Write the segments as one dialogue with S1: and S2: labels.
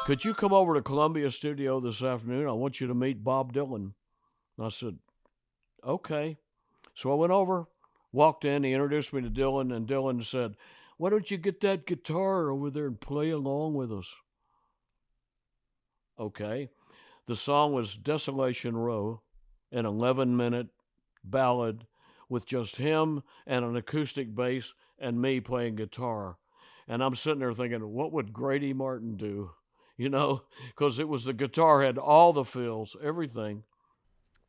S1: could you come over to Columbia Studio this afternoon? I want you to meet Bob Dylan. And I said, okay. So I went over, walked in, he introduced me to Dylan, and Dylan said, why don't you get that guitar over there and play along with us? Okay. The song was Desolation Row, an 11-minute ballad with just him and an acoustic bass and me playing guitar. And I'm sitting there thinking, what would Grady Martin do? You know, because it was the guitar had all the fills, everything.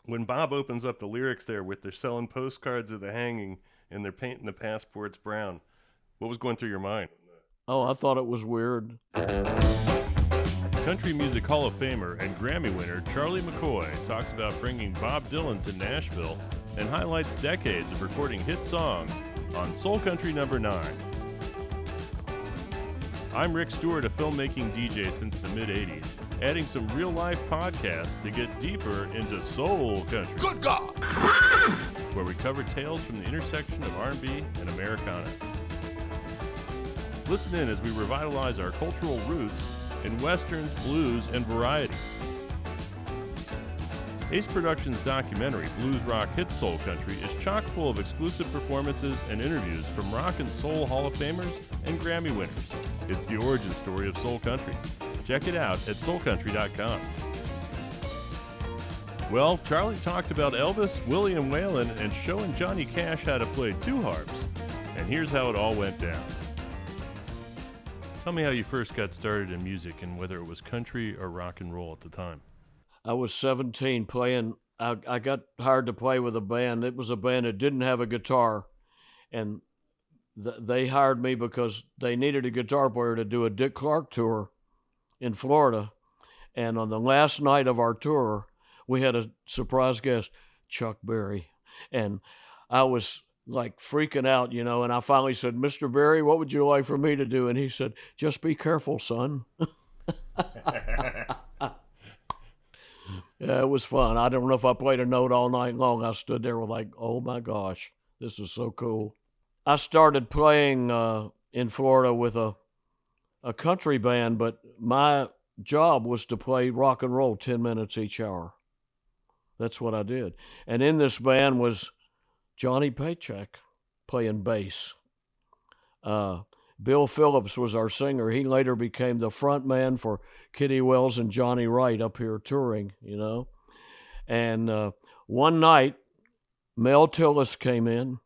S2: When Bob opens up the lyrics there with they're selling postcards of the hanging and they're painting the passports brown, what was going through your mind?
S1: Oh, I thought it was weird.
S2: Country Music Hall of Famer and Grammy winner Charlie McCoy talks about bringing Bob Dylan to Nashville and highlights decades of recording hit songs on Soul Country Number 9. I'm Rick Stewart, a filmmaking DJ since the mid-'80s, adding some real-life podcasts to get deeper into soul country.
S3: Good God!
S2: Where we cover tales from the intersection of R&B and Americana. Listen in as we revitalize our cultural roots in westerns, blues, and variety. Ace Productions' documentary, Blues Rock Hits Soul Country, is chock full of exclusive performances and interviews from rock and soul Hall of Famers and Grammy winners. It's the origin story of soul country. Check it out at soulcountry.com. Well, Charlie talked about Elvis, William Whalen, and showing Johnny Cash how to play two harps. And here's how it all went down. Tell me how you first got started in music and whether it was country or rock and roll at the time.
S1: I was 17 playing. I got hired to play with a band. It was a band that didn't have a guitar. And they hired me because they needed a guitar player to do a Dick Clark tour in Florida. And on the last night of our tour, we had a surprise guest, Chuck Berry. And I was like freaking out, you know, and I finally said, Mr. Berry, what would you like for me to do? And he said, just be careful, son. Yeah, it was fun. I don't know if I played a note all night long. I stood there with like, oh my gosh, this is so cool. I started playing in Florida with a country band, but my job was to play rock and roll 10 minutes each hour. That's what I did. And in this band was Johnny Paycheck playing bass. Bill Phillips was our singer. He later became the front man for Kitty Wells and Johnny Wright up here touring, you know. And one night, Mel Tillis came in.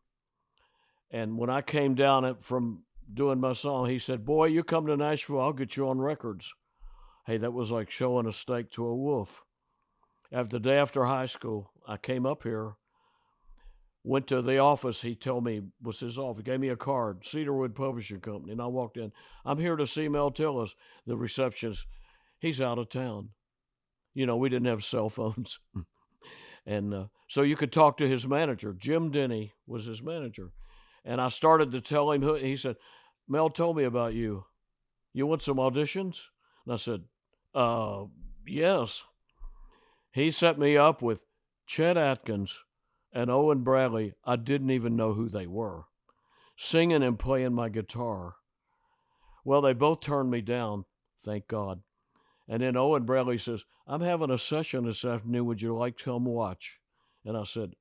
S1: And when I came down from doing my song, he said, boy, you come to Nashville, I'll get you on records. Hey, that was like showing a steak to a wolf. The day after high school, I came up here, went to the office. He told me, was his office, gave me a card, Cedarwood Publishing Company. And I walked in. I'm here to see Mel Tillis, the receptionist. He's out of town. You know, we didn't have cell phones. And so you could talk to his manager. Jim Denny was his manager. And I started to tell him, he said, Mel told me about you. You want some auditions? And I said, yes. He set me up with Chet Atkins and Owen Bradley. I didn't even know who they were, singing and playing my guitar. Well, they both turned me down, thank God. And then Owen Bradley says, I'm having a session this afternoon. Would you like to come watch? And I said,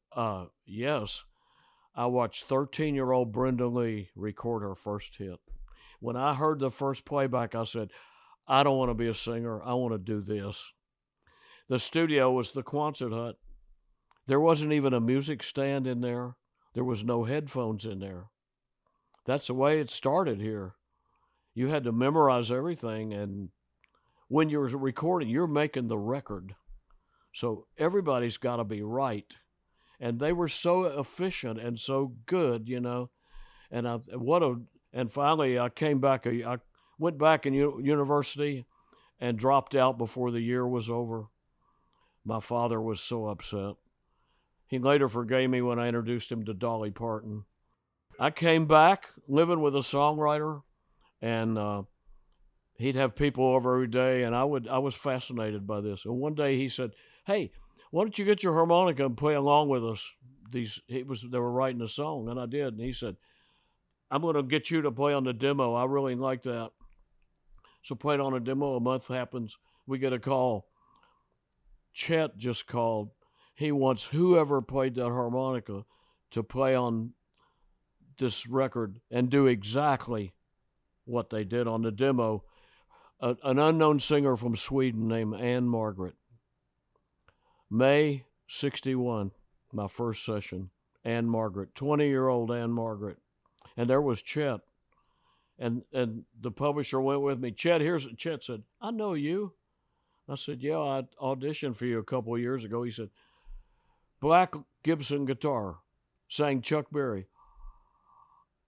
S1: yes. I watched 13-year-old Brenda Lee record her first hit. When I heard the first playback, I said, I don't want to be a singer. I want to do this. The studio was the Quonset hut. There wasn't even a music stand in there. There was no headphones in there. That's the way it started here. You had to memorize everything, and when you're recording, you're making the record. So everybody's got to be right. And they were so efficient and so good, you know. And finally I came back. I went back in university and dropped out before the year was over. My father was so upset. He later forgave me when I introduced him to Dolly Parton. I came back living with a songwriter, and he'd have people over every day, and I was fascinated by this. And one day he said, hey, why don't you get your harmonica and play along with us? They were writing a song, and I did. And he said, I'm going to get you to play on the demo. I really like that. So played on a demo. A month happens. We get a call. Chet just called. He wants whoever played that harmonica to play on this record and do exactly what they did on the demo. An unknown singer from Sweden named Anne Margaret. May 61, my first session. Anne Margaret, 20-year-old Anne Margaret. And there was Chet. And the publisher went with me. Chet said, I know you. I said, yeah, I auditioned for you a couple of years ago. He said, black Gibson guitar, sang Chuck Berry.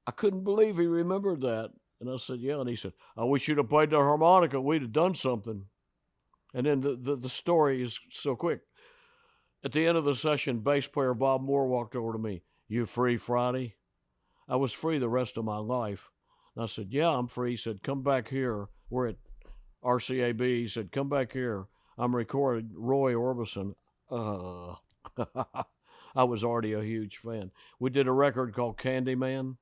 S1: I couldn't believe he remembered that. And I said, yeah. And he said, I wish you'd have played the harmonica. We'd have done something. And then the story is so quick. At the end of the session, bass player Bob Moore walked over to me. You free Friday? I was free the rest of my life. And I said, yeah, I'm free. He said, come back here. We're at RCAB. He said, come back here. I'm recording Roy Orbison. I was already a huge fan. We did a record called Candyman.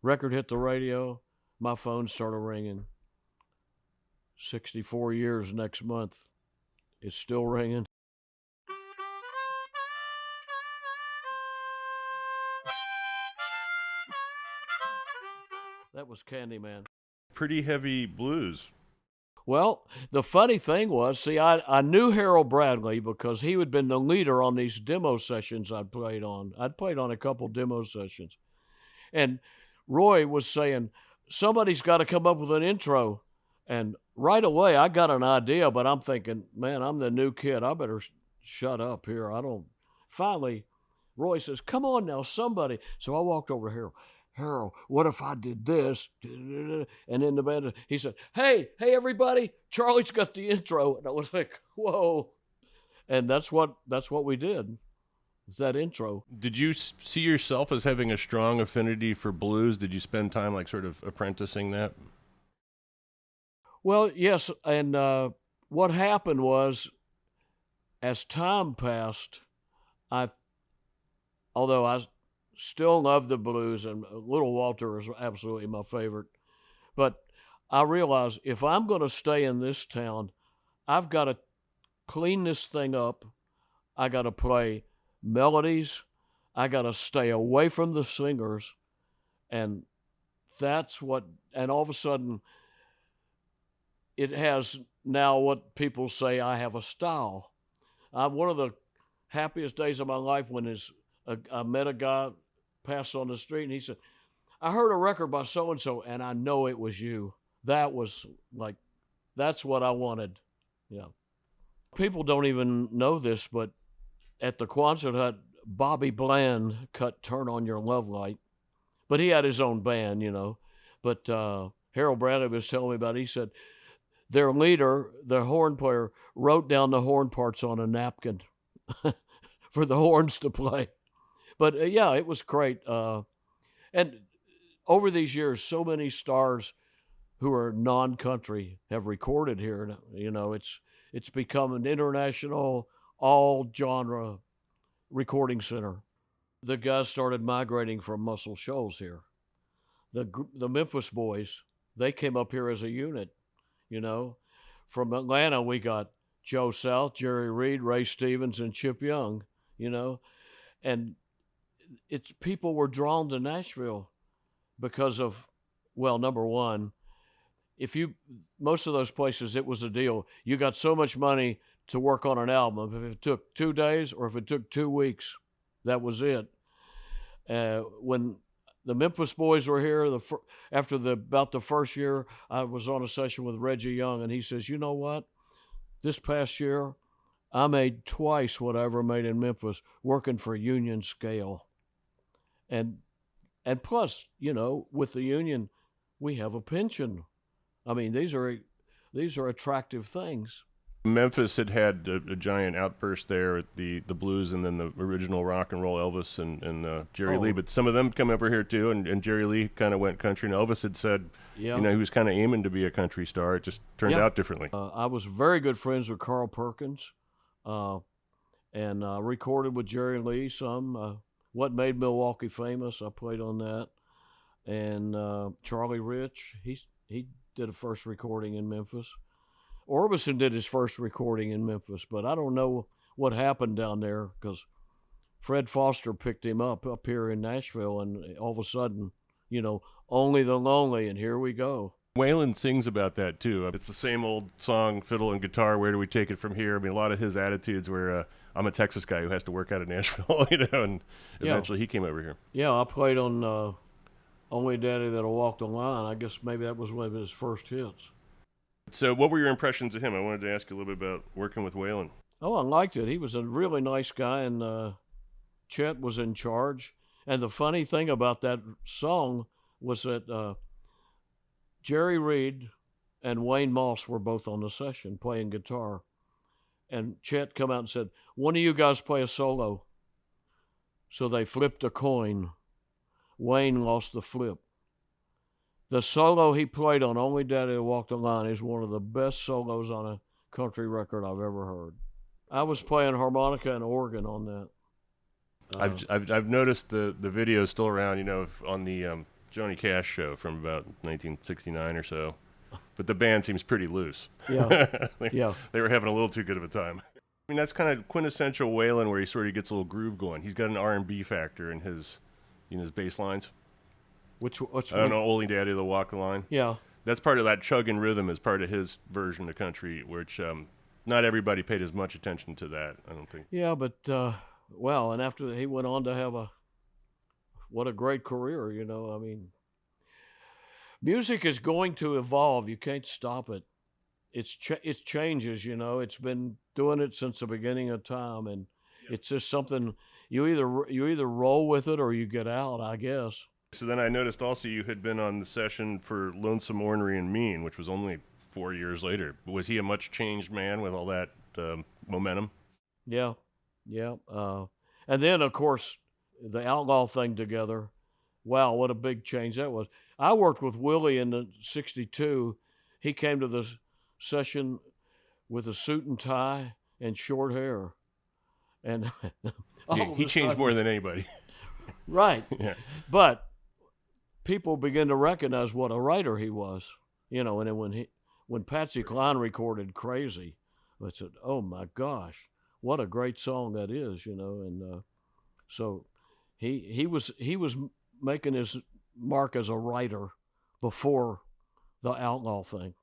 S1: Record hit the radio. My phone started ringing. 64 years next month. It's still ringing. That was Candyman.
S2: Pretty heavy blues.
S1: Well, the funny thing was, see, I knew Harold Bradley because he had been the leader on these demo sessions I'd played on. I'd played on a couple demo sessions. And Roy was saying, somebody's got to come up with an intro. And right away, I got an idea, but I'm thinking, man, I'm the new kid. I better shut up here. Finally, Roy says, come on now, somebody. So I walked over to Harold, what if I did this? And in the band, he said, hey, everybody, Charlie's got the intro. And I was like, whoa. And that's what we did, that intro.
S2: Did you see yourself as having a strong affinity for blues? Did you spend time like sort of apprenticing that?
S1: Well, yes. And what happened was, as time passed, although I still love the blues, and Little Walter is absolutely my favorite. But I realized if I'm going to stay in this town, I've got to clean this thing up. I got to play melodies. I got to stay away from the singers. And and all of a sudden, it has now what people say I have a style. One of the happiest days of my life when I met a guy passed on the street, and he said, I heard a record by so-and-so, and I know it was you. That was like, that's what I wanted. Yeah. People don't even know this, but at the Quonset Hut, Bobby Bland cut Turn on Your Love Light. But he had his own band, you know. But Harold Bradley was telling me about it. He said their leader, the horn player, wrote down the horn parts on a napkin for the horns to play. But yeah, it was great. And over these years, so many stars who are non-country have recorded here. You know, it's become an international, all-genre recording center. The guys started migrating from Muscle Shoals here. The Memphis boys, they came up here as a unit, you know. From Atlanta, we got Joe South, Jerry Reed, Ray Stevens, and Chip Young, you know. And people were drawn to Nashville because of, well, number one, most of those places, it was a deal. You got so much money to work on an album. If it took 2 days or if it took 2 weeks, that was it. When the Memphis boys were here, about the first year, I was on a session with Reggie Young, and he says, you know what? This past year, I made twice what I ever made in Memphis working for Union Scale. And plus, you know, with the union, we have a pension. I mean, these are attractive things.
S2: Memphis had a giant outburst there at the blues, and then the original rock and roll Elvis and Jerry Lee. But some of them come over here too, and Jerry Lee kind of went country. And Elvis had said, you know, he was kind of aiming to be a country star. It just turned out differently.
S1: I was very good friends with Carl Perkins, and recorded with Jerry Lee some. What Made Milwaukee Famous, I played on that. And Charlie Rich, he did a first recording in Memphis. Orbison did his first recording in Memphis, but I don't know what happened down there because Fred Foster picked him up here in Nashville, and all of a sudden, Only the Lonely, and here we go.
S2: Waylon sings about that too. It's the same old song, fiddle and guitar. Where do we take it from here? I mean, a lot of his attitudes were, I'm a Texas guy who has to work out of Nashville, and eventually he came over here.
S1: Yeah, I played on Only Daddy That'll Walk the Line. I guess maybe that was one of his first hits.
S2: So what were your impressions of him? I wanted to ask you a little bit about working with Waylon.
S1: Oh, I liked it. He was a really nice guy, and Chet was in charge. And the funny thing about that song was that Jerry Reed and Wayne Moss were both on the session playing guitar. And Chet come out and said, one of you guys play a solo. So they flipped a coin. Wayne lost the flip. The solo he played on Only Daddy That Walked the Line is one of the best solos on a country record I've ever heard. I was playing harmonica and organ on that.
S2: I've noticed the video still around, on the Johnny Cash show from about 1969 or so, but the band seems pretty loose.
S1: Yeah,
S2: they were having a little too good of a time. I mean, that's kind of quintessential Waylon, where he sort of gets a little groove going. He's got an R&B factor in his bass lines.
S1: Which
S2: I don't know, Only Daddy That'll Walk the Line.
S1: Yeah,
S2: that's part of that chugging rhythm is part of his version of country, which not everybody paid as much attention to that, I don't think.
S1: Yeah, but and after he went on to have what a great career, I mean, music is going to evolve. You can't stop it. It changes, It's been doing it since the beginning of time, and it's just something you either roll with it or you get out, I guess.
S2: So then I noticed also you had been on the session for Lonesome, Ornery, and Mean, which was only 4 years later. Was he a much changed man with all that momentum?
S1: Yeah. And then, of course, the Outlaw thing together. Wow, what a big change that was. I worked with Willie in '62. He came to the session with a suit and tie and short hair. And
S2: he changed more than anybody.
S1: Right.
S2: Yeah.
S1: But people began to recognize what a writer he was. And then when Patsy Cline recorded Crazy, I said, oh my gosh, what a great song that is, and so he was making his mark as a writer before the Outlaw thing.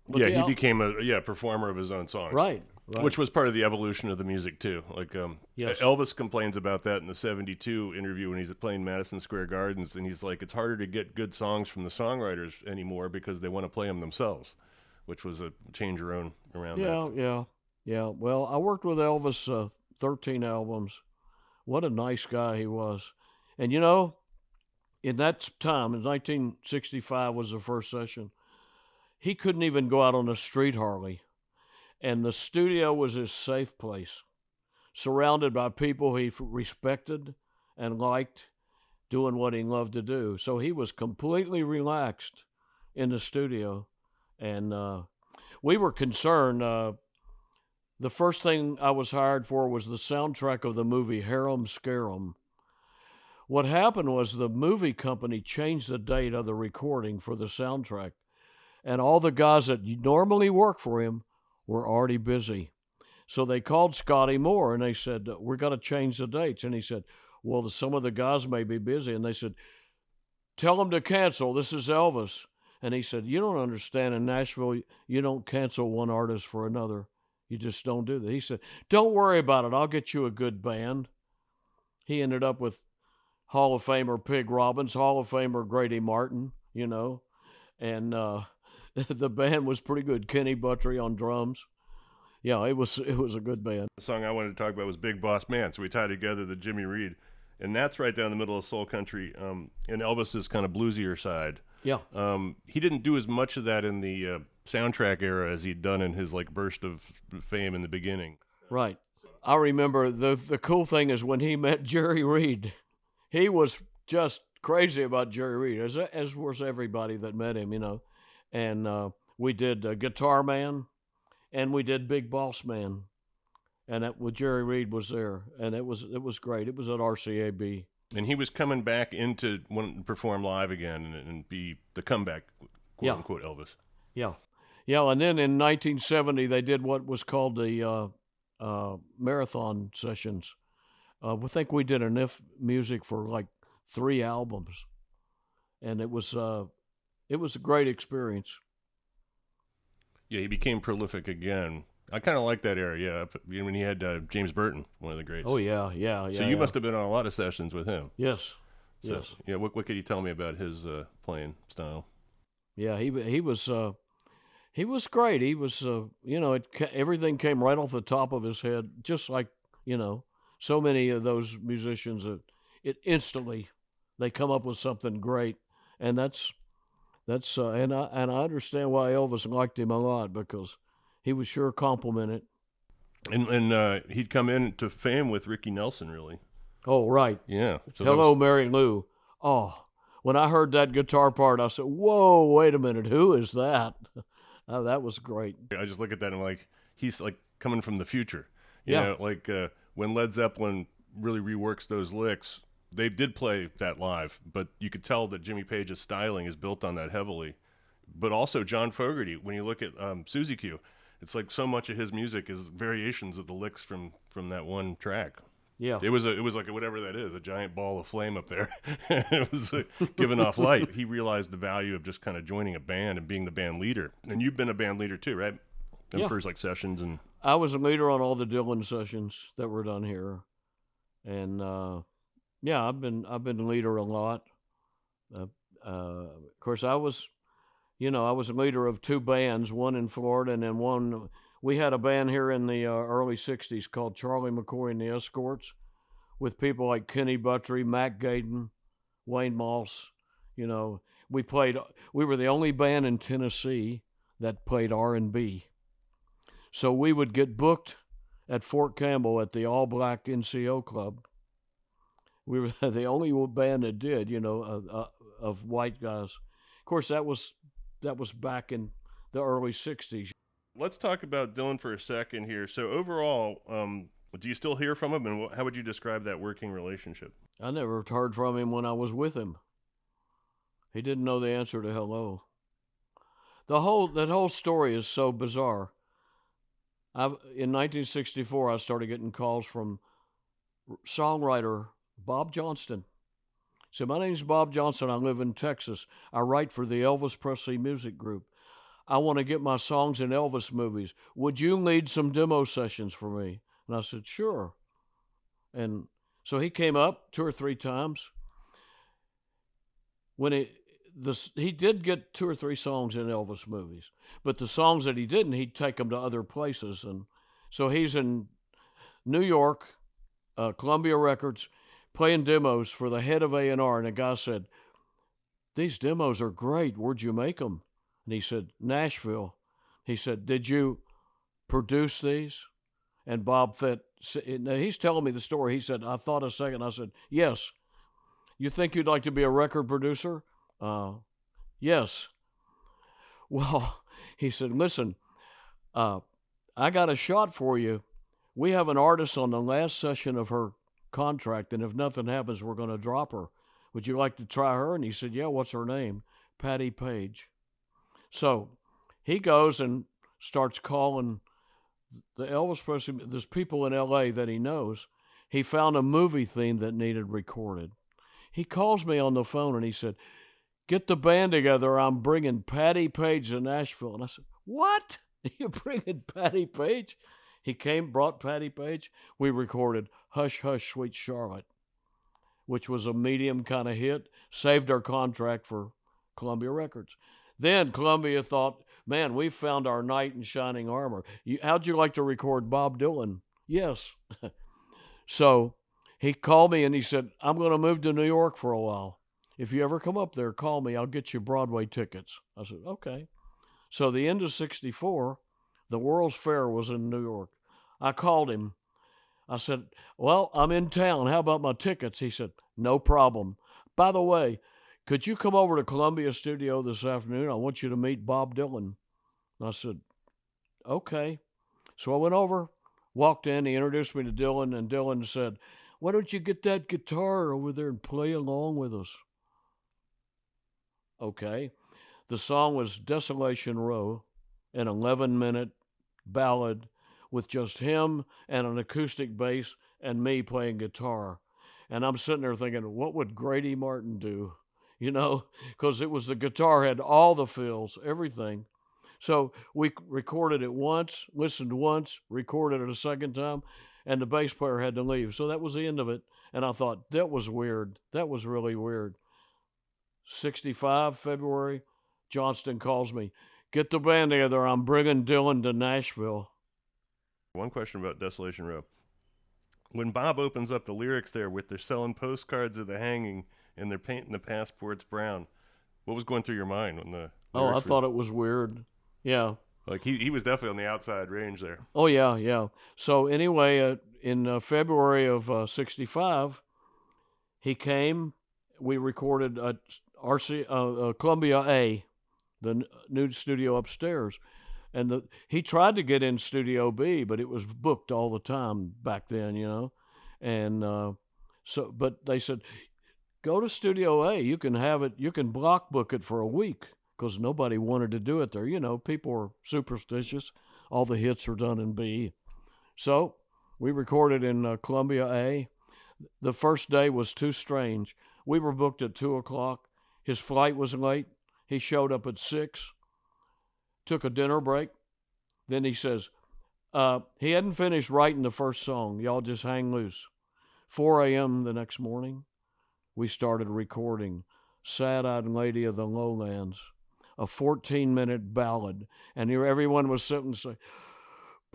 S1: But
S2: he became a performer of his own songs.
S1: Right.
S2: Which was part of the evolution of the music too. Like
S1: yes.
S2: Elvis complains about that in the '72 interview when he's playing Madison Square Gardens, and he's like, it's harder to get good songs from the songwriters anymore because they want to play them themselves, which was a change around that.
S1: Yeah. Well, I worked with Elvis 13 albums. What a nice guy he was. And in that time, in 1965 was the first session, he couldn't even go out on the street hardly. And the studio was his safe place, surrounded by people he respected and liked, doing what he loved to do. So he was completely relaxed in the studio. And we were concerned. The first thing I was hired for was the soundtrack of the movie Harem Scarum. What happened was the movie company changed the date of the recording for the soundtrack, and all the guys that normally work for him were already busy. So they called Scotty Moore, and they said, we're going to change the dates. And he said, well, some of the guys may be busy. And they said, tell them to cancel. This is Elvis. And he said, you don't understand. In Nashville, you don't cancel one artist for another. You just don't do that. He said, don't worry about it. I'll get you a good band. He ended up with Hall of Famer Pig Robbins, Hall of Famer Grady Martin, and the band was pretty good. Kenny Buttrey on drums. Yeah, it was a good band.
S2: The song I wanted to talk about was Big Boss Man, so we tied together the Jimmy Reed, and that's right down the middle of soul country, and Elvis's kind of bluesier side.
S1: Yeah.
S2: He didn't do as much of that in the soundtrack era as he'd done in his burst of fame in the beginning.
S1: Right. I remember the cool thing is when he met Jerry Reed, he was just crazy about Jerry Reed, as was everybody that met him, And we did Guitar Man, and we did Big Boss Man, and with Jerry Reed was there, and it was great. It was at RCAB.
S2: And he was coming back into wanting to perform live again and be the comeback, quote unquote, Elvis.
S1: Yeah. Yeah, and then in 1970 they did what was called the marathon sessions. I think we did enough music for like 3 albums, and it was a great experience.
S2: Yeah, he became prolific again. I kind of like that era. Yeah, when he had James Burton, one of the greats.
S1: Oh yeah, yeah,
S2: So
S1: yeah,
S2: you
S1: yeah.
S2: must have been on a lot of sessions with him.
S1: Yes,
S2: So
S1: yes,
S2: yeah, what could you tell me about his playing style?
S1: yeah. He was great. He was everything came right off the top of his head, just like you know so many of those musicians that it instantly they come up with something great, and that's and I understand why Elvis liked him a lot because he was sure complimented.
S2: And he'd come into fame with Ricky Nelson, really.
S1: Oh right,
S2: Yeah. So that
S1: Hello
S2: was
S1: Mary Lou. Oh, when I heard that guitar part, I said, "Whoa, wait a minute, who is that?" Oh, that was great.
S2: I just look at that and like he's like coming from the future. You
S1: Yeah,
S2: know, like when Led Zeppelin really reworks those licks, they did play that live, but you could tell that Jimmy Page's styling is built on that heavily. But also John Fogerty, when you look at Suzy Q, it's like so much of his music is variations of the licks from that one track.
S1: yeah,
S2: It was like whatever that is, a giant ball of flame up there. It was giving off light. He realized the value of just kind of joining a band and being the band leader. And you've been a band leader too, right? In
S1: yeah.
S2: first like sessions and
S1: I was a leader on all the Dylan sessions that were done here, and yeah, I've been a leader a lot. Uh, of course, I was a leader of 2 bands, one in Florida and then one. We had a band here in the early '60s called Charlie McCoy and the Escorts, with people like Kenny Buttrey, Mac Gaden, Wayne Moss. You know, we played. We were the only band in Tennessee that played R&B. So we would get booked at Fort Campbell at the All Black NCO Club. We were the only band that did, of white guys. Of course, that was back in the early '60s.
S2: let's talk about Dylan for a second here. So overall, do you still hear from him, and how would you describe that working relationship?
S1: I never heard from him when I was with him. He didn't know the answer to hello. That whole story is so bizarre. In 1964, I started getting calls from songwriter Bob Johnston. He said, "My name's Bob Johnston. I live in Texas. I write for the Elvis Presley Music Group. I want to get my songs in Elvis movies. Would you lead some demo sessions for me?" And I said, "Sure." And so he came up 2 or 3 times. When he did get 2 or 3 songs in Elvis movies, but the songs that he didn't, he'd take them to other places. And so he's in New York, Columbia Records, playing demos for the head of A&R, and the guy said, "These demos are great. Where'd you make them?" And he said, "Nashville." He said, "Did you produce these?" And Bob Fett, he's telling me the story. He said, "I thought a second." I said, "Yes." "You think you'd like to be a record producer?" Yes. Well, he said, "Listen, I got a shot for you. We have an artist on the last session of her contract, and if nothing happens, we're going to drop her. Would you like to try her?" And he said, "Yeah, what's her name?" "Patty Page." So he goes and starts calling the Elvis Presley. There's people in L.A. that he knows. He found a movie theme that needed recorded. He calls me on the phone and he said, "Get the band together. I'm bringing Patty Page to Nashville." And I said, "What? You're bringing Patty Page?" He came, brought Patty Page. We recorded "Hush, Hush, Sweet Charlotte," which was a medium kind of hit, saved our contract for Columbia Records. Then Columbia thought, "Man, we found our knight in shining armor. How'd you like to record Bob Dylan?" "Yes." So he called me and he said, "I'm going to move to New York for a while. If you ever come up there, call me. I'll get you Broadway tickets." I said, "Okay." So the end of '64, the World's Fair was in New York. I called him. I said, "Well, I'm in town. How about my tickets?" He said, "No problem. By the way, could you come over to Columbia Studio this afternoon? I want you to meet Bob Dylan." And I said, "Okay." So I went over, walked in, he introduced me to Dylan, and Dylan said, "Why don't you get that guitar over there and play along with us?" Okay. The song was Desolation Row, an 11-minute ballad with just him and an acoustic bass and me playing guitar. And I'm sitting there thinking, what would Grady Martin do? You know, because it was the guitar had all the fills, everything. So we recorded it once, listened once, recorded it a second time, and the bass player had to leave. So that was the end of it. And I thought, that was weird. That was really weird. 65, February, Johnston calls me, get the band together. I'm bringing Dylan to Nashville.
S2: One question about Desolation Row. When Bob opens up the lyrics there with they're selling postcards of the hanging and they're painting the passports brown, what was going through your mind when the
S1: I thought it was weird. Yeah.
S2: Like he was definitely on the outside range there.
S1: Oh, yeah, yeah. So anyway, in February of 65, he came. We recorded at Columbia A, the new studio upstairs. And he tried to get in Studio B, but it was booked all the time back then, you know. And but they said, go to Studio A. You can have it. You can block book it for a week, because nobody wanted to do it there. You know, people are superstitious. All the hits are done in B. So we recorded in Columbia A. The first day was too strange. We were booked at 2 o'clock. His flight was late. He showed up at 6, took a dinner break. Then he says, he hadn't finished writing the first song. Y'all just hang loose. 4 a.m. the next morning, we started recording Sad-Eyed Lady of the Lowlands, a 14-minute ballad. And everyone was sitting and saying,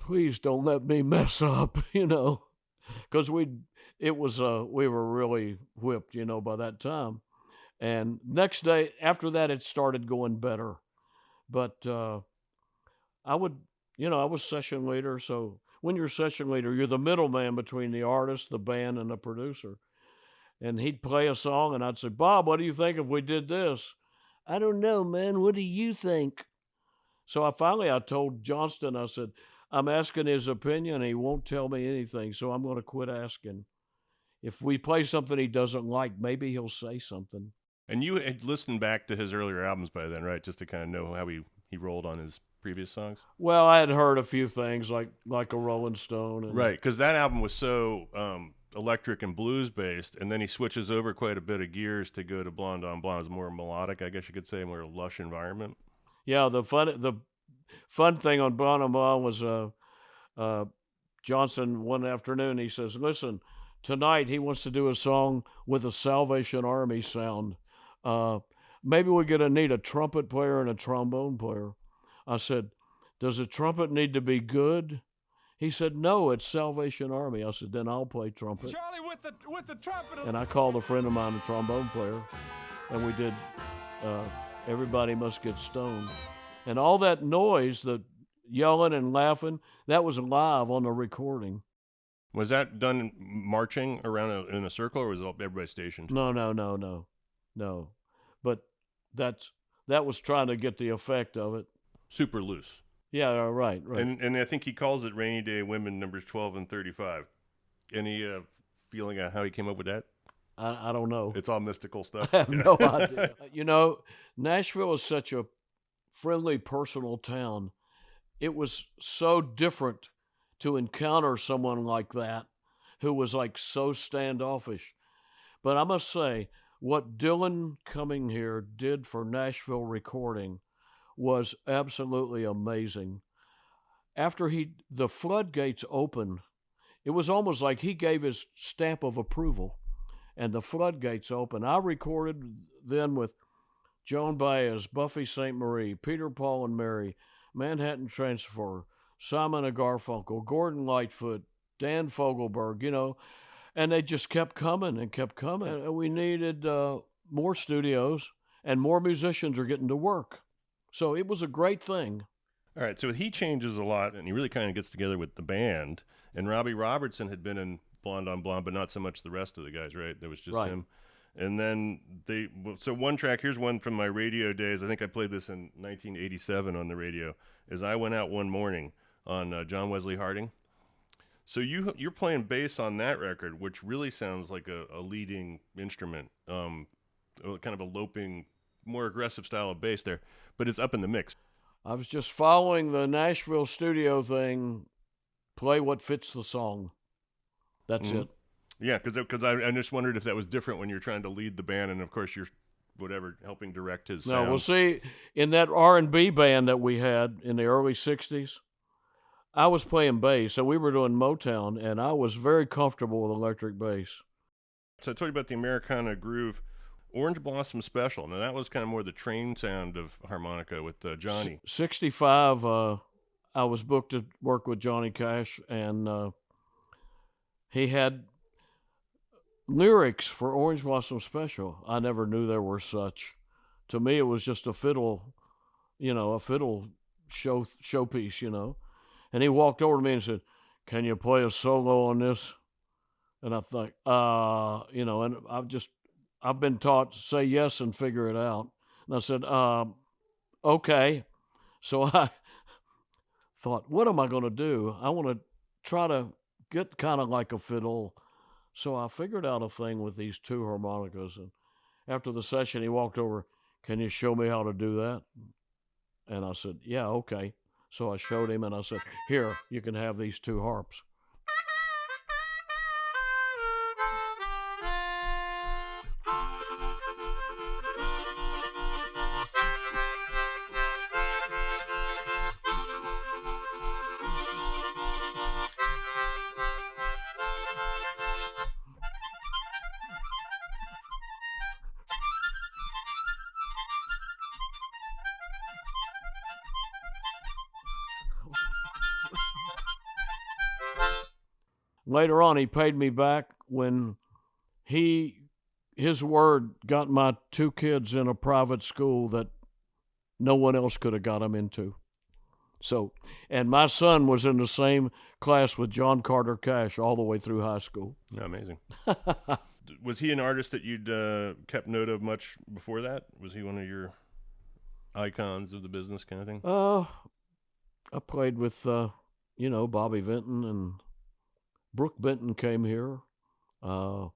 S1: please don't let me mess up, you know, because we were really whipped, you know, by that time. And next day, after that, it started going better. But I was session leader. So when you're session leader, you're the middleman between the artist, the band, and the producer. And he'd play a song, and I'd say, Bob, what do you think if we did this? I don't know, man. What do you think? So I told Johnston, I said, I'm asking his opinion. He won't tell me anything, so I'm going to quit asking. If we play something he doesn't like, maybe he'll say something.
S2: And you had listened back to his earlier albums by then, right? Just to kind of know how he rolled on his previous songs?
S1: Well, I had heard a few things like a Rolling Stone. And,
S2: right, because that album was so electric and blues based, and then he switches over quite a bit of gears to go to Blonde on Blonde. It's more melodic, I guess you could say, more lush environment.
S1: Yeah, the fun thing on Blonde on Blonde was Johnson one afternoon, he says, listen, tonight he wants to do a song with a Salvation Army sound. Maybe we're going to need a trumpet player and a trombone player. I said, does the trumpet need to be good? He said, no, it's Salvation Army. I said, then I'll play trumpet.
S3: Charlie with the trumpet.
S1: And I called a friend of mine, a trombone player, and we did Everybody Must Get Stoned. And all that noise, the yelling and laughing, that was live on the recording.
S2: Was that done marching around in a circle, or was everybody stationed?
S1: No. But that was trying to get the effect of it.
S2: Super loose.
S1: Yeah, right.
S2: And I think he calls it Rainy Day Women numbers 12 and 35. Any feeling on how he came up with that?
S1: I don't know.
S2: It's all mystical stuff.
S1: I have no idea. You know, Nashville is such a friendly, personal town. It was so different to encounter someone like that who was like so standoffish. But I must say, what Dylan coming here did for Nashville recording was absolutely amazing. After the floodgates opened, it was almost like he gave his stamp of approval, and the floodgates opened. I recorded then with Joan Baez, Buffy St. Marie, Peter, Paul and Mary, Manhattan Transfer, Simon and Garfunkel, Gordon Lightfoot, Dan Fogelberg, you know, and they just kept coming and kept coming. And we needed more studios, and more musicians are getting to work. So it was a great thing.
S2: All right, so he changes a lot, and he really kind of gets together with the band. And Robbie Robertson had been in Blonde on Blonde, but not so much the rest of the guys, right? There was just him. And then so one track, here's one from my radio days. I think I played this in 1987 on the radio, is I Went Out One Morning on John Wesley Harding. So you're playing bass on that record, which really sounds like a leading instrument, kind of a loping more aggressive style of bass there, but it's up in the mix.
S1: I was just following the Nashville studio thing, play what fits the song. That's it.
S2: Yeah, because I just wondered if that was different when you're trying to lead the band, and of course you're helping direct his sound.
S1: No, well, see, in that R&B band that we had in the early 60s, I was playing bass, so we were doing Motown, and I was very comfortable with electric bass.
S2: So I told you about the Americana groove. Orange Blossom Special. Now, that was kind of more the train sound of harmonica with Johnny.
S1: 65, I was booked to work with Johnny Cash, and he had lyrics for Orange Blossom Special. I never knew there were such. To me, it was just a fiddle, a fiddle showpiece, And he walked over to me and said, "Can you play a solo on this?" And I thought, and I've been taught to say yes and figure it out. And I said, okay. So I thought, what am I going to do? I want to try to get kind of like a fiddle. So I figured out a thing with these two harmonicas. And after the session, he walked over, "Can you show me how to do that?" And I said, "Yeah, okay." So I showed him and I said, "Here, you can have these two harps." Later on, he paid me back when his word got my two kids in a private school that no one else could have got them into. So, and my son was in the same class with John Carter Cash all the way through high school.
S2: Yeah, amazing. Was he an artist that you'd kept note of much before that? Was he one of your icons of the business kind of thing?
S1: I played with, Bobby Vinton, and Brooke Benton came here. But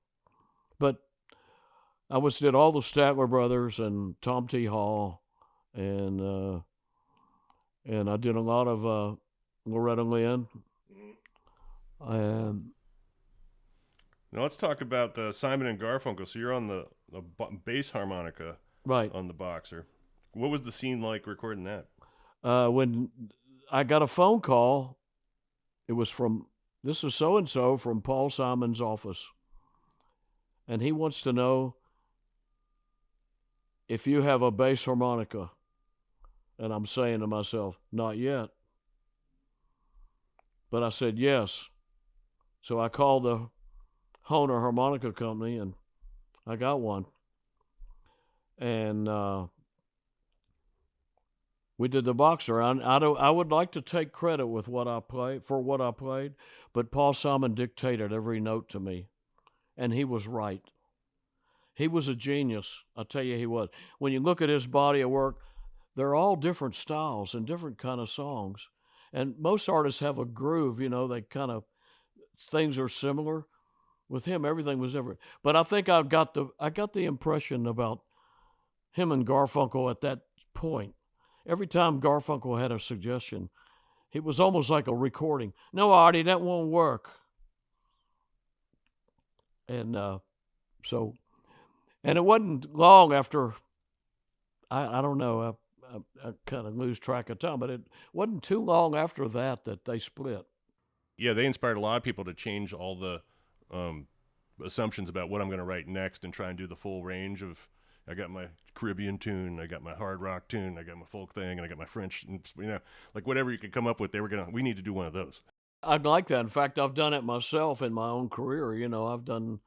S1: I did all the Statler brothers and Tom T. Hall, and I did a lot of Loretta Lynn.
S2: Now let's talk about Simon and Garfunkel. So you're on the bass harmonica,
S1: right,
S2: on the Boxer. What was the scene like recording that?
S1: When I got a phone call, it was this is so-and-so from Paul Simon's office, and he wants to know if you have a bass harmonica. And I'm saying to myself, not yet. But I said yes. So I called the Hohner Harmonica Company, and I got one. And we did the Boxer. I would like to take credit with what I played, but Paul Simon dictated every note to me, and he was right. He was a genius. I tell you, he was. When you look at his body of work, they're all different styles and different kind of songs. And most artists have a groove, they kind of, things are similar. With him, everything was different. But I think I got the impression about him and Garfunkel at that point. Every time Garfunkel had a suggestion, it was almost like a recording. "No, Artie, that won't work." And and it wasn't long after, I don't know, I kind of lose track of time, but it wasn't too long after that they split.
S2: Yeah, they inspired a lot of people to change all the assumptions about what I'm going to write next and try and do the full range of, I got my Caribbean tune, I got my hard rock tune, I got my folk thing, and I got my French, like whatever you could come up with, we need to do one of those.
S1: I'd like that. In fact, I've done it myself in my own career. I've done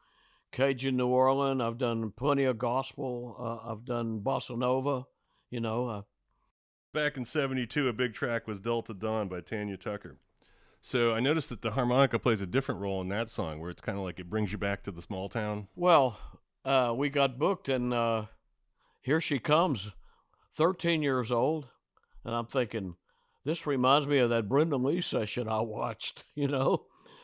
S1: Cajun New Orleans, I've done plenty of gospel, I've done bossa nova,
S2: Back in 72, a big track was Delta Dawn by Tanya Tucker. So I noticed that the harmonica plays a different role in that song, where it's kind of like it brings you back to the small town.
S1: Well, we got booked, and here she comes, 13 years old, and I'm thinking, this reminds me of that Brenda Lee session I watched, a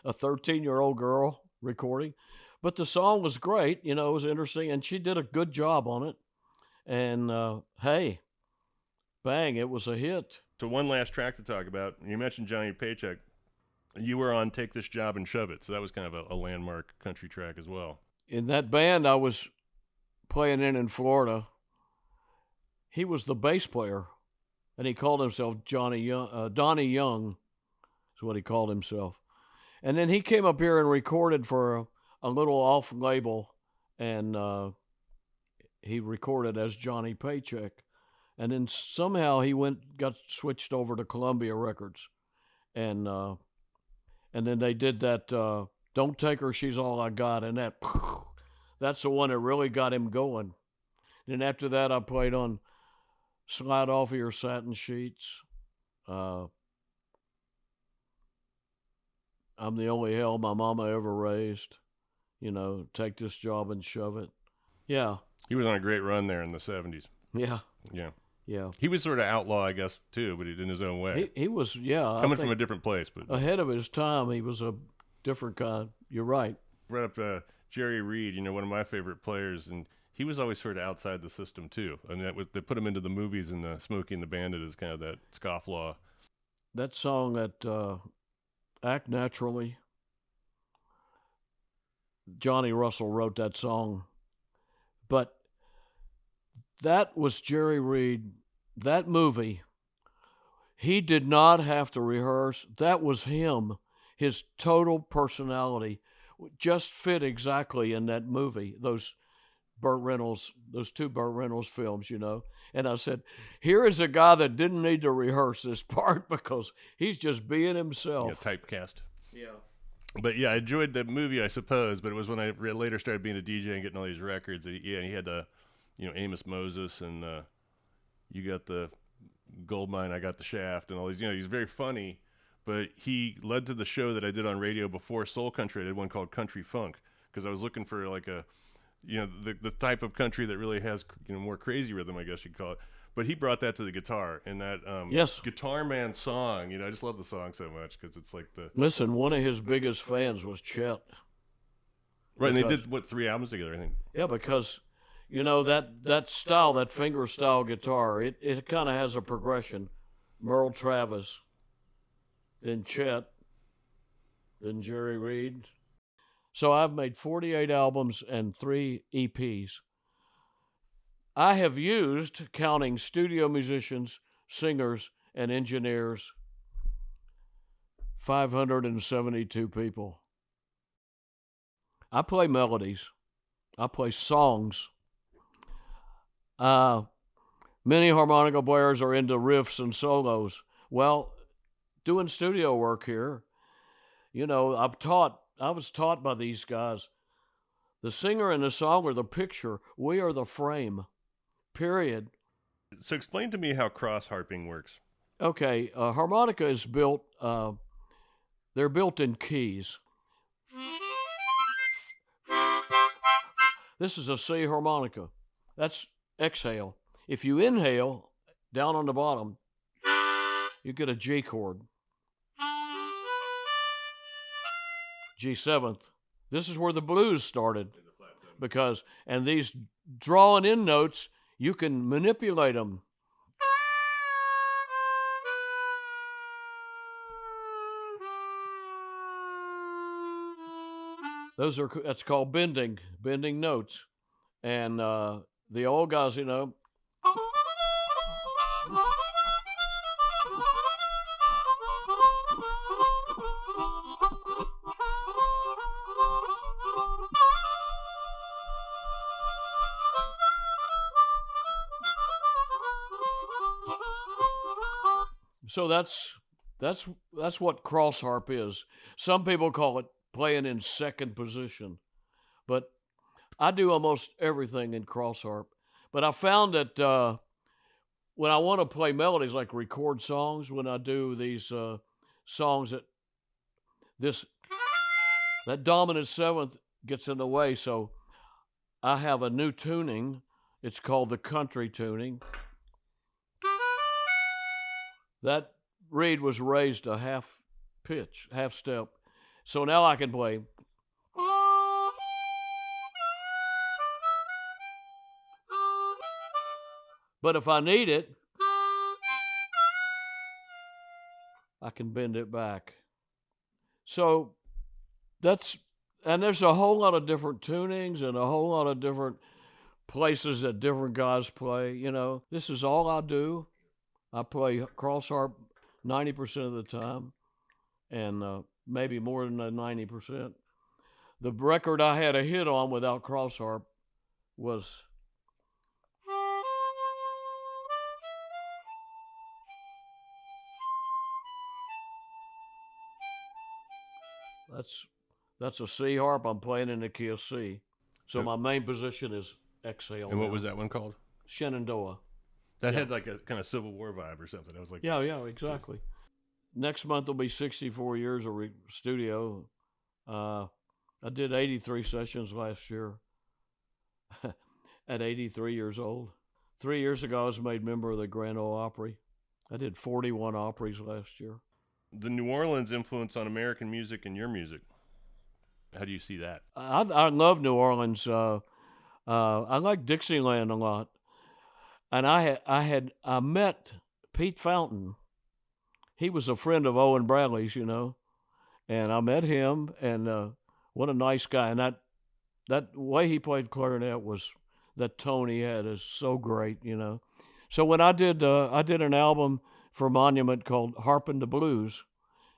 S1: 13-year-old girl recording. But the song was great, it was interesting, and she did a good job on it. And hey, bang, it was a hit.
S2: So one last track to talk about. You mentioned Johnny Paycheck. You were on Take This Job and Shove It, so that was kind of a landmark country track as well.
S1: In that band I was playing in Florida, he was the bass player, and he called himself Donnie Young is what he called himself. And then he came up here and recorded for a little off label, and he recorded as Johnny Paycheck. And then somehow he got switched over to Columbia Records, and then they did that "Don't Take Her, She's All I Got," and that's the one that really got him going. Then after that, I played on "Slide Off of Your Satin Sheets." I'm the only hell my mama ever raised. Take This Job and Shove It. Yeah.
S2: He was on a great run there in the 70s.
S1: Yeah.
S2: Yeah.
S1: Yeah.
S2: He was sort of outlaw, I guess, too, but in his own way.
S1: He was, yeah.
S2: Coming from a different place. But
S1: ahead of his time, he was a different kind. You're right.
S2: Brought up Jerry Reed, one of my favorite players, and he was always sort of outside the system, too. And they put him into the movies, and Smokey and the Bandit is kind of that scofflaw.
S1: That song, that Act Naturally, Johnny Russell wrote that song. But that was Jerry Reed. That movie, he did not have to rehearse. That was him. His total personality just fit exactly in that movie, those two Burt Reynolds films, And I said, here is a guy that didn't need to rehearse this part because he's just being himself.
S2: Yeah, typecast.
S1: Yeah.
S2: But yeah, I enjoyed the movie, I suppose. But it was when I later started being a DJ and getting all these records. He had Amos Moses, and you got the Goldmine, I got the Shaft, and all these. He's very funny. But he led to the show that I did on radio before Soul Country. I did one called Country Funk because I was looking for like the type of country that really has more crazy rhythm, I guess you'd call it. But he brought that to the guitar, and that
S1: yes.
S2: Guitar Man song. I just love the song so much because it's like the.
S1: Listen, one of his biggest fans was Chet.
S2: Right, and they did 3 albums together, I think.
S1: Yeah, because that style, that finger style guitar, it kind of has a progression. Merle Travis, then Chet, then Jerry Reed. So I've made 48 albums and 3 EPs. I have used, counting studio musicians, singers, and engineers, 572 people. I play melodies. I play songs. Many harmonica players are into riffs and solos. Well, doing studio work here, I was taught by these guys. The singer and the song are the picture. We are the frame. Period.
S2: So explain to me how cross harping works.
S1: Okay, harmonica is built, they're built in keys. This is a C harmonica. That's exhale. If you inhale, down on the bottom, you get a G chord. G7th. This is where the blues started. And these drawing in notes, you can manipulate them. That's called bending notes. And the old guys, So that's what cross harp is. Some people call it playing in second position, but I do almost everything in cross harp. But I found that when I want to play melodies, like record songs, when I do these songs, that dominant seventh gets in the way. So I have a new tuning. It's called the country tuning. That reed was raised a half pitch, half step. So now I can play. But if I need it, I can bend it back. So and there's a whole lot of different tunings and a whole lot of different places that different guys play. You know, this is all I do. I play cross harp 90% of the time, and maybe more than 90%. The record I had a hit on without cross harp was that's a C harp. I'm playing in the key of C. So my main position is exhale.
S2: And what was that one called?
S1: Shenandoah.
S2: That had like a kind of Civil War vibe or something. I was like,
S1: yeah, exactly. Next month will be 64 years of studio. I did 83 sessions last year at 83 years old. 3 years ago, I was made member of the Grand Ole Opry. I did 41 Opries last year.
S2: The New Orleans influence on American music and your music. How do you see that?
S1: I love New Orleans. I like Dixieland a lot. And I met Pete Fountain. He was a friend of Owen Bradley's, you know. And I met him, and what a nice guy. And that way he played clarinet was, that tone he had is so great, you know. So when I did an album for Monument called Harp and the Blues,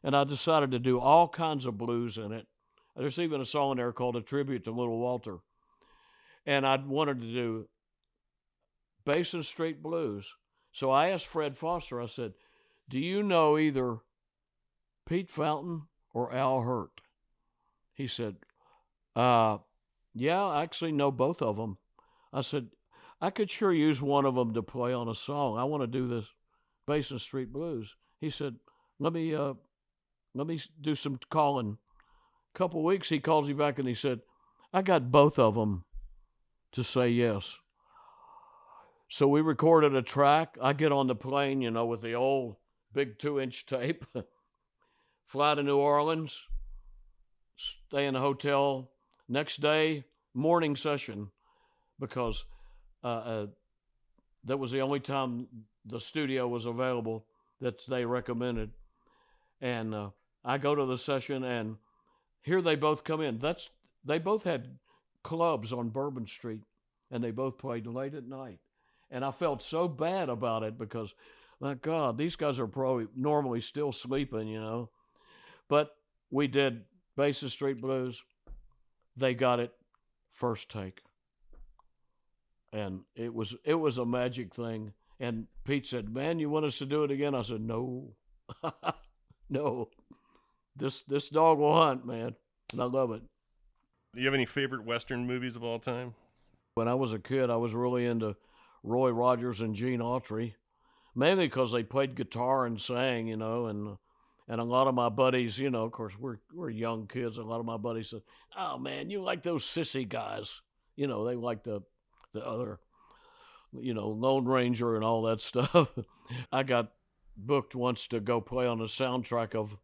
S1: and I decided to do all kinds of blues in it. There's even a song in there called A Tribute to Little Walter. And I wanted to do Basin Street Blues. So I asked Fred Foster, I said, do you know either Pete Fountain or Al Hirt? He said, yeah, I actually know both of them. I said, I could sure use one of them to play on a song. I want to do this Basin Street Blues. He said, let me do some calling. A couple weeks, he calls me back and he said, I got both of them to say yes. So we recorded a track. I get on the plane, you know, with the old big 2-inch tape, fly to New Orleans, stay in a hotel. Next day, morning session, because that was the only time the studio was available that they recommended. And I go to the session, and here they both come in. They both had clubs on Bourbon Street, and they both played late at night. And I felt so bad about it because, my God, these guys are probably normally still sleeping, you know. But we did Basin Street Blues. They got it first take. And it was a magic thing. And Pete said, man, you want us to do it again? I said, no. No. This dog will hunt, man. And I love it.
S2: Do you have any favorite Western movies of all time?
S1: When I was a kid, I was really into Roy Rogers and Gene Autry, mainly because they played guitar and sang, you know, and a lot of my buddies, you know, of course, we're young kids. A lot of my buddies said, oh, man, you like those sissy guys. You know, they like the other, you know, Lone Ranger and all that stuff. I got booked once to go play on the soundtrack of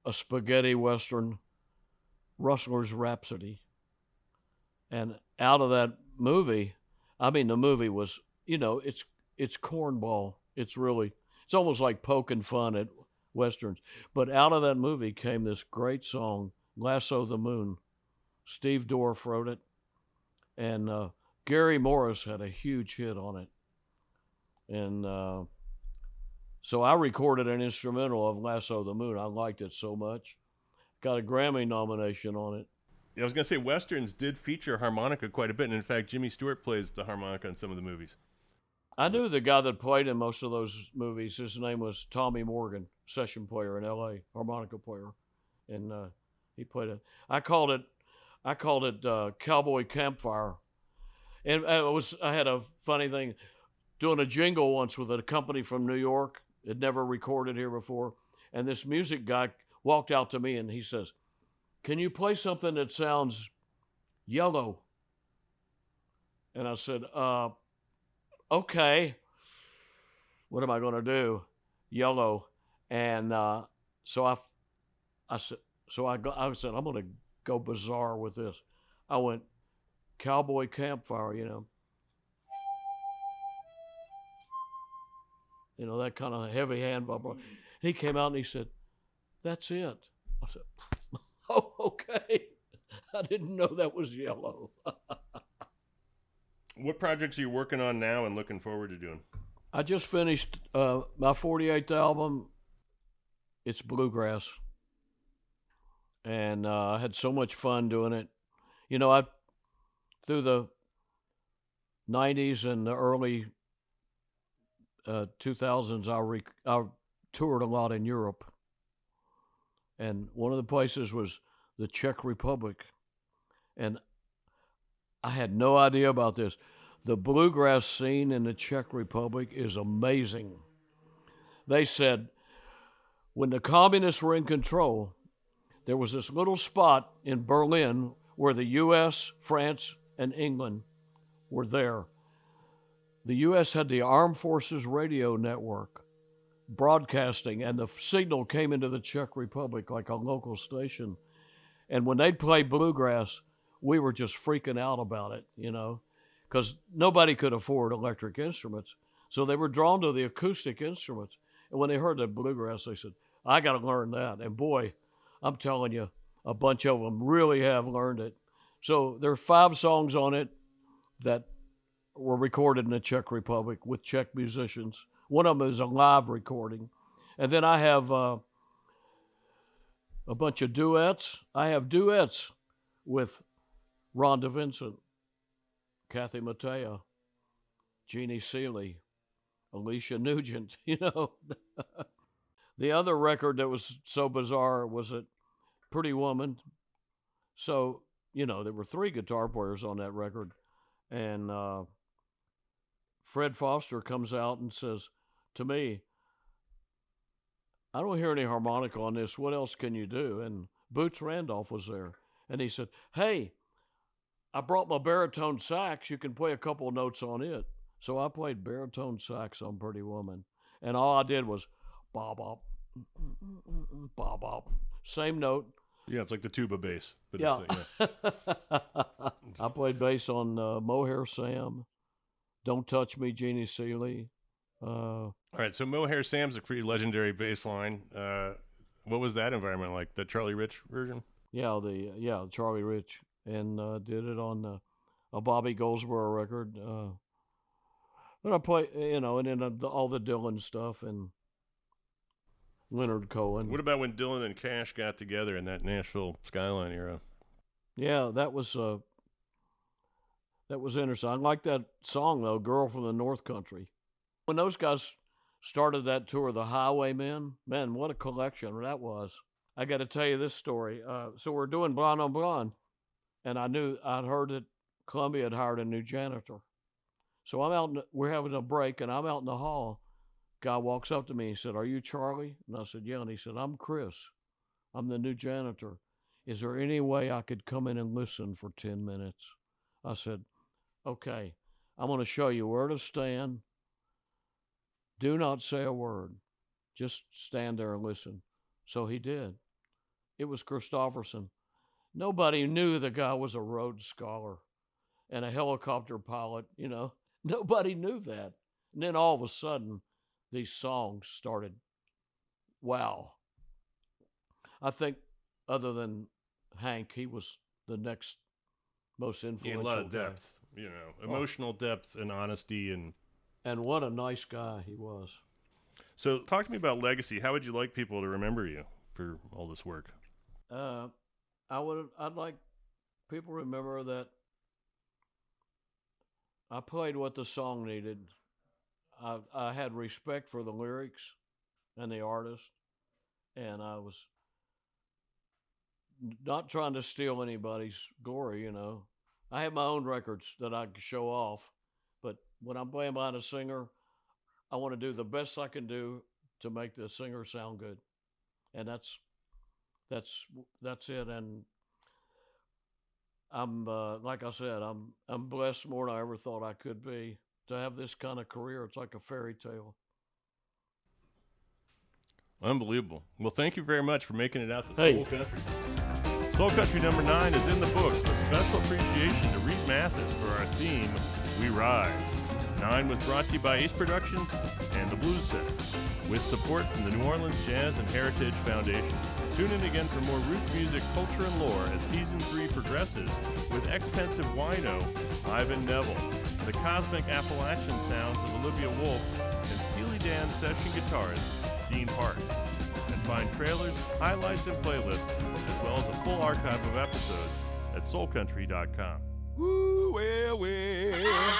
S1: a spaghetti Western, Rustler's Rhapsody. And out of that movie, I mean, the movie was, you know, it's cornball. It's almost like poking fun at Westerns. But out of that movie came this great song, Lasso the Moon. Steve Dorff wrote it. And Gary Morris had a huge hit on it. And so I recorded an instrumental of Lasso the Moon. I liked it so much. Got a Grammy nomination on it.
S2: I was going to say, Westerns did feature harmonica quite a bit. And in fact, Jimmy Stewart plays the harmonica in some of the movies.
S1: I knew the guy that played in most of those movies. His name was Tommy Morgan, session player in L.A., harmonica player. And he played it. I called it Cowboy Campfire. And I had a funny thing, doing a jingle once with a company from New York. It never recorded here before. And this music guy walked out to me and he says, can you play something that sounds yellow? And I said, okay. What am I going to do? Yellow. And so I said, I'm going to go bizarre with this. I went Cowboy Campfire, you know. you know, that kind of heavy hand vibrato. He came out and he said, "That's it." I said, "Oh, okay." I didn't know that was yellow.
S2: What projects are you working on now and looking forward to doing?
S1: I just finished my 48th album. It's bluegrass. And I had so much fun doing it. You know, through the 90s and the early 2000s, I toured a lot in Europe. And one of the places was the Czech Republic. And I had no idea about this. The bluegrass scene in the Czech Republic is amazing. They said when the communists were in control, there was this little spot in Berlin where the U.S., France, and England were there. The U.S. had the Armed Forces Radio Network broadcasting, and the signal came into the Czech Republic like a local station. And when they'd play bluegrass, we were just freaking out about it, you know, because nobody could afford electric instruments. So they were drawn to the acoustic instruments. And when they heard the bluegrass, they said, "I got to learn that." And boy, I'm telling you, a bunch of them really have learned it. So there are 5 songs on it that were recorded in the Czech Republic with Czech musicians. One of them is a live recording. And then I have a bunch of duets. I have duets with Rhonda Vincent, Kathy Mattea, Jeannie Seeley, Alicia Nugent, you know. The other record that was so bizarre was a Pretty Woman. So, you know, there were 3 guitar players on that record. And Fred Foster comes out and says to me, "I don't hear any harmonica on this. What else can you do?" And Boots Randolph was there. And he said, "Hey, I brought my baritone sax. You can play a couple of notes on it." So I played baritone sax on Pretty Woman. And all I did was bop, bop, bop, bop. Same note.
S2: Yeah, it's like the tuba bass. But
S1: Yeah.
S2: yeah.
S1: I played bass on Mohair Sam, Don't Touch Me, Jeannie Seeley.
S2: All right, so Mohair Sam's a pretty legendary bass line. What was that environment like, the Charlie Rich version?
S1: Yeah, Charlie Rich. And did it on a Bobby Goldsboro record. But I play, you know, and then all the Dylan stuff and Leonard Cohen.
S2: What about when Dylan and Cash got together in that Nashville Skyline era?
S1: Yeah, that was interesting. I like that song though, "Girl from the North Country." When those guys started that tour, the Highwaymen, man, what a collection that was. I got to tell you this story. So we're doing Blonde on Blonde, and I'd heard that Columbia had hired a new janitor. So I'm out, we're having a break, and I'm out in the hall. Guy walks up to me and he said, "Are you Charlie?" And I said, "Yeah." And he said, "I'm Chris. I'm the new janitor. Is there any way I could come in and listen for 10 minutes? I said, "Okay, I'm going to show you where to stand. Do not say a word. Just stand there and listen." So he did. It was Christofferson. Nobody knew the guy was a Rhodes Scholar and a helicopter pilot, you know. Nobody knew that. And then all of a sudden, these songs started. Wow. I think other than Hank, he was the next most
S2: He
S1: influential
S2: had a lot of
S1: guy.
S2: depth, you know, emotional depth and honesty.
S1: And what a nice guy he was.
S2: So talk to me about legacy. How would you like people to remember you for all this work?
S1: I'd like people to remember that I played what the song needed. I had respect for the lyrics and the artist, and I was not trying to steal anybody's glory, you know. I have my own records that I can show off, but when I'm playing behind a singer, I want to do the best I can do to make the singer sound good. And that's it. And I'm like I said, I'm blessed more than I ever thought I could be to have this kind of career. It's like a fairy tale.
S2: Unbelievable. Well, thank you very much for making it out to
S1: Hey.
S2: Soul Country. Soul Country number 9 is in the books with special appreciation to Reed Mathis for our theme, We Ride. 9 was brought to you by Ace Productions and the Blues Center, with support from the New Orleans Jazz and Heritage Foundation. Tune in again for more roots music, culture, and lore as Season 3 progresses with expensive wino, Ivan Neville, the cosmic Appalachian sounds of Olivia Wolfe, and Steely Dan session guitarist Dean Hart. And find trailers, highlights, and playlists, as well as a full archive of episodes at soulcountry.com.
S3: Ooh, well, well.